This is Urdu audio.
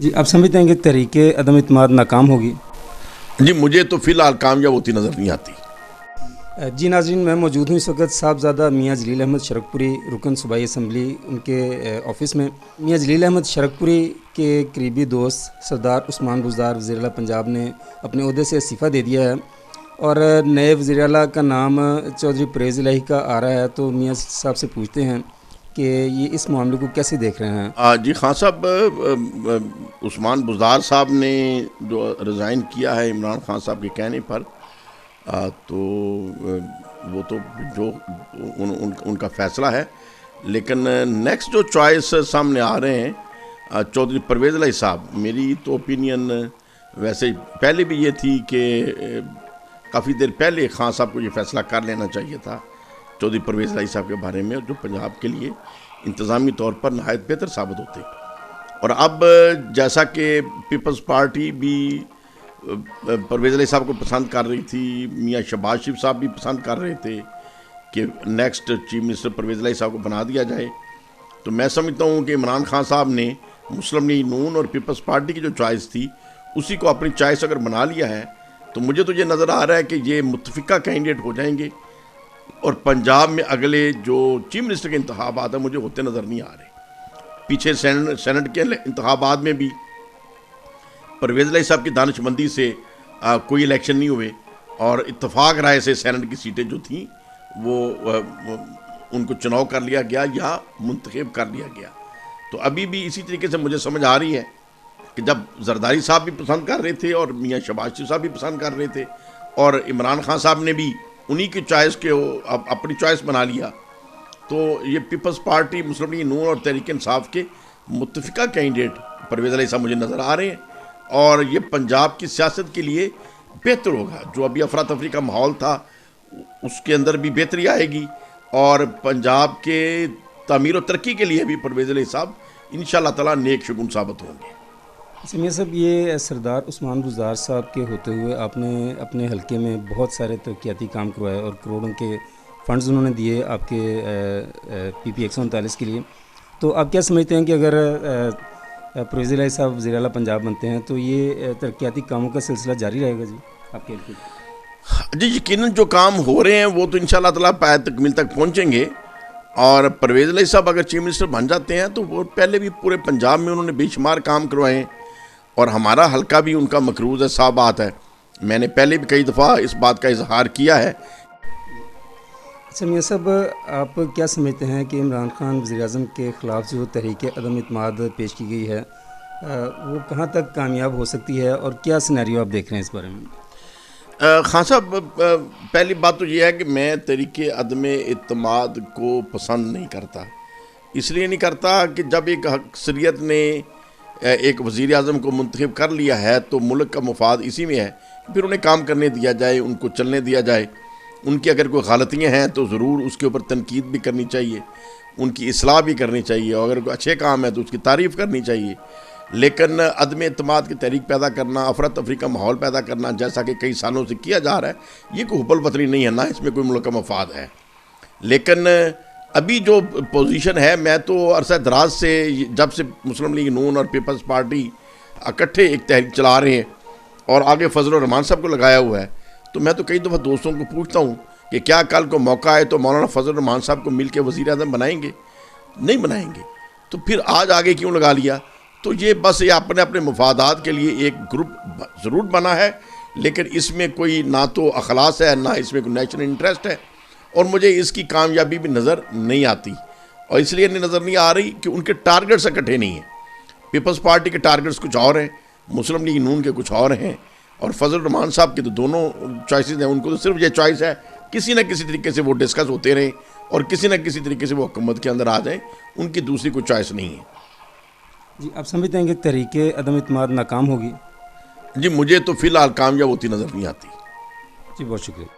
جی آپ سمجھتے ہیں کہ تحریک عدم اعتماد ناکام ہوگی؟ جی مجھے تو فی الحال کامیاب ہوتی نظر نہیں آتی۔ جی ناظرین، میں موجود ہوں اس وقت صاحبزادہ میاں جلیل احمد شرکپوری رکن صوبائی اسمبلی ان کے آفس میں۔ میاں جلیل احمد شرکپوری کے قریبی دوست سردار عثمان بزدار وزیر اعلیٰ پنجاب نے اپنے عہدے سے استعفیٰ دے دیا ہے اور نئے وزیر اعلیٰ کا نام چودھری پرویز الہی کا آ رہا ہے، تو میاں صاحب سے پوچھتے ہیں کہ یہ اس معاملے کو کیسے دیکھ رہے ہیں؟ جی خان صاحب، عثمان بزدار صاحب نے جو ریزائن کیا ہے عمران خان صاحب کے کہنے پر، تو وہ تو جو ان کا فیصلہ ہے، لیکن نیکسٹ جو چوائس سامنے آ رہے ہیں چودھری پرویز الہی صاحب، میری تو اوپینین ویسے پہلے بھی یہ تھی کہ کافی دیر پہلے خان صاحب کو یہ فیصلہ کر لینا چاہیے تھا چودھری پرویز الہی صاحب کے بارے میں، جو پنجاب کے لیے انتظامی طور پر نہایت بہتر ثابت ہوتے۔ اور اب جیسا کہ پیپلز پارٹی بھی پرویز الہی صاحب کو پسند کر رہی تھی، میاں شہباز شریف صاحب بھی پسند کر رہے تھے کہ نیکسٹ چیف منسٹر پرویز الہی صاحب کو بنا دیا جائے، تو میں سمجھتا ہوں کہ عمران خان صاحب نے مسلم لیگ نون اور پیپلز پارٹی کی جو چوائس تھی اسی کو اپنی چوائس اگر بنا لیا ہے، تو مجھے تو یہ نظر آ رہا ہے کہ یہ متفقہ کینڈیڈیٹ ہو جائیں گے، اور پنجاب میں اگلے جو چیف منسٹر کے انتخابات ہیں مجھے ہوتے نظر نہیں آ رہے۔ پیچھے سینٹ کے انتخابات میں بھی پرویز الہی صاحب کی دانش مندی سے کوئی الیکشن نہیں ہوئے، اور اتفاق رائے سے سینٹ کی سیٹیں جو تھیں وہ ان کو چناؤ کر لیا گیا یا منتخب کر لیا گیا۔ تو ابھی بھی اسی طریقے سے مجھے سمجھ آ رہی ہے کہ جب زرداری صاحب بھی پسند کر رہے تھے اور میاں شہباز شریف صاحب بھی پسند کر رہے تھے، اور عمران خان صاحب نے بھی انہی کی چوائس کے اپنی چوائس بنا لیا، تو یہ پیپلز پارٹی، مسلم لیگ نون اور تحریک انصاف کے متفقہ کینڈیڈیٹ پرویز الہی صاحب مجھے نظر آ رہے ہیں، اور یہ پنجاب کی سیاست کے لیے بہتر ہوگا۔ جو ابھی افراتفری کا ماحول تھا اس کے اندر بھی بہتری آئے گی، اور پنجاب کے تعمیر و ترقی کے لیے بھی پرویز الہی صاحب انشاءاللہ تعالیٰ نیک شگون ثابت ہوں گے۔ میاں صاحب، یہ سردار عثمان بزدار صاحب کے ہوتے ہوئے آپ نے اپنے حلقے میں بہت سارے ترقیاتی کام کروائے اور کروڑوں کے فنڈز انہوں نے دیے آپ کے پی پی 139 کے لیے، تو آپ کیا سمجھتے ہیں کہ اگر پرویز الہی صاحب وزیر اعلیٰ پنجاب بنتے ہیں تو یہ ترقیاتی کاموں کا سلسلہ جاری رہے گا؟ جی آپ کے حلقے جی یقیناً جو کام ہو رہے ہیں وہ تو انشاءاللہ تعالیٰ پائے تکمیل تک پہنچیں گے، اور پرویز الہی صاحب اگر چیف منسٹر بن جاتے ہیں تو وہ پہلے بھی پورے پنجاب میں انہوں نے بے شمار کام کروائے ہیں، اور ہمارا حلقہ بھی ان کا مقروض ہے، صاحب بات ہے، میں نے پہلے بھی کئی دفعہ اس بات کا اظہار کیا ہے۔ اچھا میاں صاحب، آپ کیا سمجھتے ہیں کہ عمران خان وزیر اعظم کے خلاف جو تحریک عدم اعتماد پیش کی گئی ہے وہ کہاں تک کامیاب ہو سکتی ہے، اور کیا سینیریو آپ دیکھ رہے ہیں اس بارے میں؟ خان صاحب، پہلی بات تو یہ ہے کہ میں تحریک عدم اعتماد کو پسند نہیں کرتا، اس لیے نہیں کرتا کہ جب ایک اکثریت نے ایک وزیر اعظم کو منتخب کر لیا ہے تو ملک کا مفاد اسی میں ہے، پھر انہیں کام کرنے دیا جائے، ان کو چلنے دیا جائے، ان کی اگر کوئی غلطیاں ہیں تو ضرور اس کے اوپر تنقید بھی کرنی چاہیے، ان کی اصلاح بھی کرنی چاہیے، اور اگر کوئی اچھے کام ہے تو اس کی تعریف کرنی چاہیے، لیکن عدم اعتماد کی تحریک پیدا کرنا، افراتفری کا ماحول پیدا کرنا، جیسا کہ کئی سالوں سے کیا جا رہا ہے، یہ کوئی حب الوطنی نہیں ہے، نہ اس میں کوئی ملک کا مفاد ہے۔ لیکن ابھی جو پوزیشن ہے، میں تو عرصہ دراز سے جب سے مسلم لیگ نون اور پیپلز پارٹی اکٹھے ایک تحریک چلا رہے ہیں اور آگے فضل الرحمان صاحب کو لگایا ہوا ہے، تو میں تو کئی دفعہ دوستوں کو پوچھتا ہوں کہ کیا کل کو موقع آئے تو مولانا فضل الرحمان صاحب کو مل کے وزیر اعظم بنائیں گے؟ نہیں بنائیں گے، تو پھر آج آگے کیوں لگا لیا؟ تو یہ بس یہ اپنے مفادات کے لیے ایک گروپ ضرور بنا ہے، لیکن اس میں کوئی نہ تو اخلاص ہے، نہ اس میں کوئی نیشنل انٹرسٹ ہے، اور مجھے اس کی کامیابی بھی نظر نہیں آتی، اور اس لیے نظر نہیں آ رہی کہ ان کے ٹارگٹس اکٹھے نہیں ہیں۔ پیپلز پارٹی کے ٹارگٹس کچھ اور ہیں، مسلم لیگ نون کے کچھ اور ہیں، اور فضل الرحمان صاحب کی تو دونوں چوائسز ہیں، ان کو تو صرف یہ چوائس ہے کسی نہ کسی طریقے سے وہ ڈسکس ہوتے رہیں اور کسی نہ کسی طریقے سے وہ حکومت کے اندر آ جائیں، ان کی دوسری کوئی چوائس نہیں ہے۔ جی آپ سمجھتے ہیں کہ تحریک عدم اعتماد ناکام ہوگی؟ جی مجھے تو فی الحال کامیاب ہوتی نظر نہیں آتی۔ جی بہت شکریہ۔